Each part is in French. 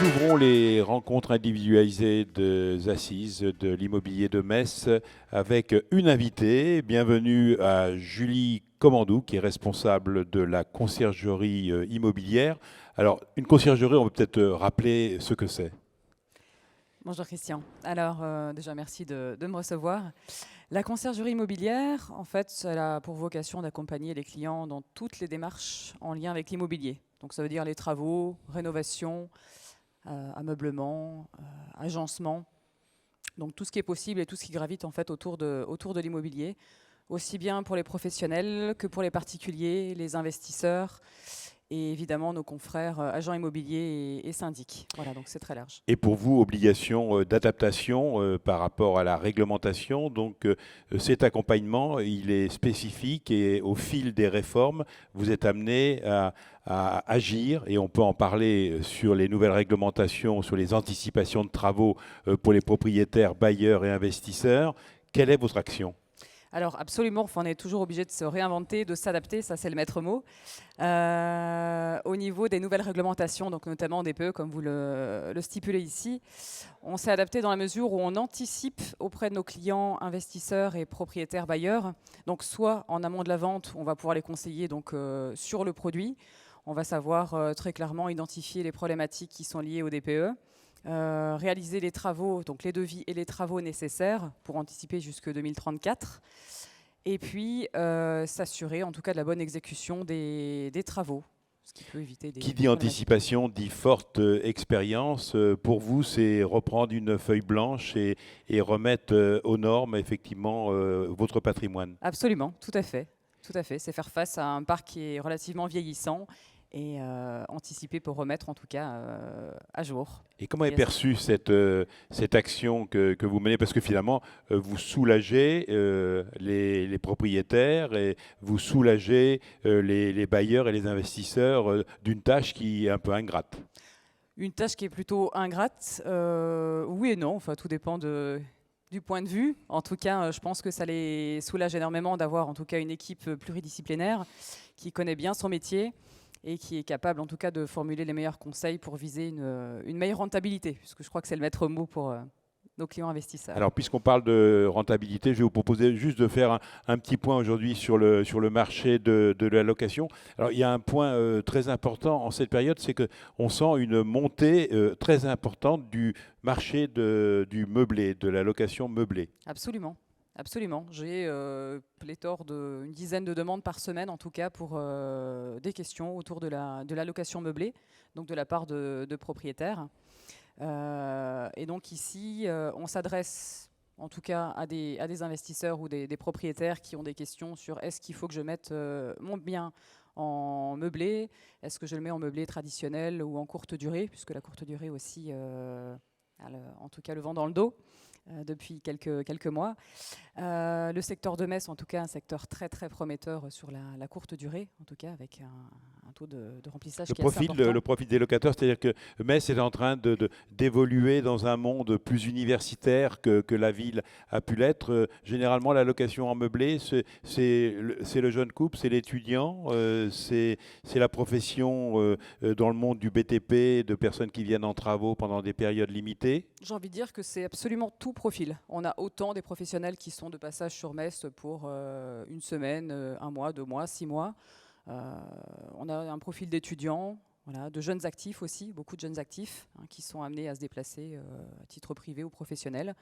Nous ouvrons les rencontres individualisées des assises de l'immobilier de Metz avec une invitée. Bienvenue à Julie Comandou, qui est responsable de la conciergerie immobilière. Alors, une conciergerie, on peut peut-être rappeler ce que c'est. Bonjour Christian. Alors déjà merci de me recevoir. La conciergerie immobilière, en fait, elle a pour vocation d'accompagner les clients dans toutes les démarches en lien avec l'immobilier. Donc ça veut dire les travaux, rénovation, ameublement, agencement. Donc tout ce qui est possible et tout ce qui gravite en fait autour de l'immobilier, aussi bien pour les professionnels que pour les particuliers, les investisseurs et évidemment nos confrères agents immobiliers et syndics. Voilà, donc c'est très large. Et pour vous, obligation d'adaptation par rapport à la réglementation. Donc cet accompagnement, il est spécifique et au fil des réformes, vous êtes amené à agir, et on peut en parler sur les nouvelles réglementations, sur les anticipations de travaux pour les propriétaires, bailleurs et investisseurs. Quelle est votre action ? Alors absolument, on est toujours obligé de se réinventer, de s'adapter, ça c'est le maître mot. Au niveau des nouvelles réglementations, donc notamment des PE, comme vous le stipulez ici, on s'est adapté dans la mesure où on anticipe auprès de nos clients, investisseurs et propriétaires bailleurs. Donc soit en amont de la vente, on va pouvoir les conseiller donc, sur le produit. On va savoir très clairement identifier les problématiques qui sont liées au DPE. Réaliser les travaux, donc les devis et les travaux nécessaires pour anticiper jusque 2034, et puis s'assurer en tout cas de la bonne exécution des travaux, ce qui peut éviter des... Qui dit anticipation dit forte expérience. Pour vous, c'est reprendre une feuille blanche et remettre aux normes effectivement votre patrimoine. Absolument, tout à fait. Tout à fait, c'est faire face à un parc qui est relativement vieillissant et anticiper pour remettre en tout cas à jour. Et comment est perçue cette action que vous menez? Parce que finalement, vous soulagez les propriétaires et vous soulagez les bailleurs et les investisseurs d'une tâche qui est un peu ingrate. Une tâche qui est plutôt ingrate, oui et non, enfin tout dépend du point de vue. En tout cas, je pense que ça les soulage énormément d'avoir en tout cas une équipe pluridisciplinaire qui connaît bien son métier et qui est capable en tout cas de formuler les meilleurs conseils pour viser une meilleure rentabilité, puisque je crois que c'est le maître mot pour nos clients investisseurs. Alors, puisqu'on parle de rentabilité, je vais vous proposer juste de faire un petit point aujourd'hui sur le marché de la location. Alors, il y a un point très important en cette période, c'est qu'on sent une montée très importante du marché du meublé, de la location meublée. Absolument. Absolument. J'ai pléthore d'une dizaine de demandes par semaine, en tout cas, pour des questions autour de la location meublée, donc de la part de propriétaires. Et donc ici, on s'adresse en tout cas à des investisseurs ou des propriétaires qui ont des questions sur est-ce qu'il faut que je mette mon bien en meublé, est-ce que je le mets en meublé traditionnel ou en courte durée, puisque la courte durée aussi, en tout cas le vent dans le dos depuis quelques mois. Le secteur de Metz, en tout cas, un secteur très très prometteur sur la courte durée, en tout cas avec un taux de remplissage qui est assez important. Le profil des locataires, c'est-à-dire que Metz est en train d'évoluer dans un monde plus universitaire que la ville a pu l'être. Généralement, la location en meublé, c'est le jeune couple, c'est l'étudiant, c'est la profession dans le monde du BTP, de personnes qui viennent en travaux pendant des périodes limitées. J'ai envie de dire que c'est absolument tout profil. On a autant des professionnels qui sont de passage sur Metz pour une semaine, un mois, 2 mois, 6 mois. On a un profil d'étudiants, voilà, de jeunes actifs aussi, beaucoup de jeunes actifs qui sont amenés à se déplacer à titre privé ou professionnel.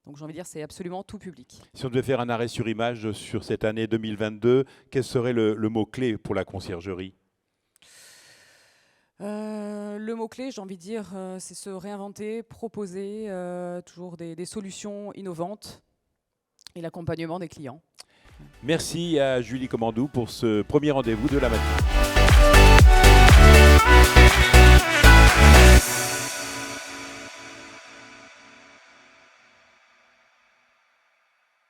Donc j'ai envie de dire c'est absolument tout public. Si on devait faire un arrêt sur image sur cette année 2022, quel serait le mot-clé pour la conciergerie ? Le mot-clé, j'ai envie de dire, c'est se réinventer, proposer toujours des solutions innovantes et l'accompagnement des clients. Merci à Julie Comandou pour ce premier rendez-vous de la matinée.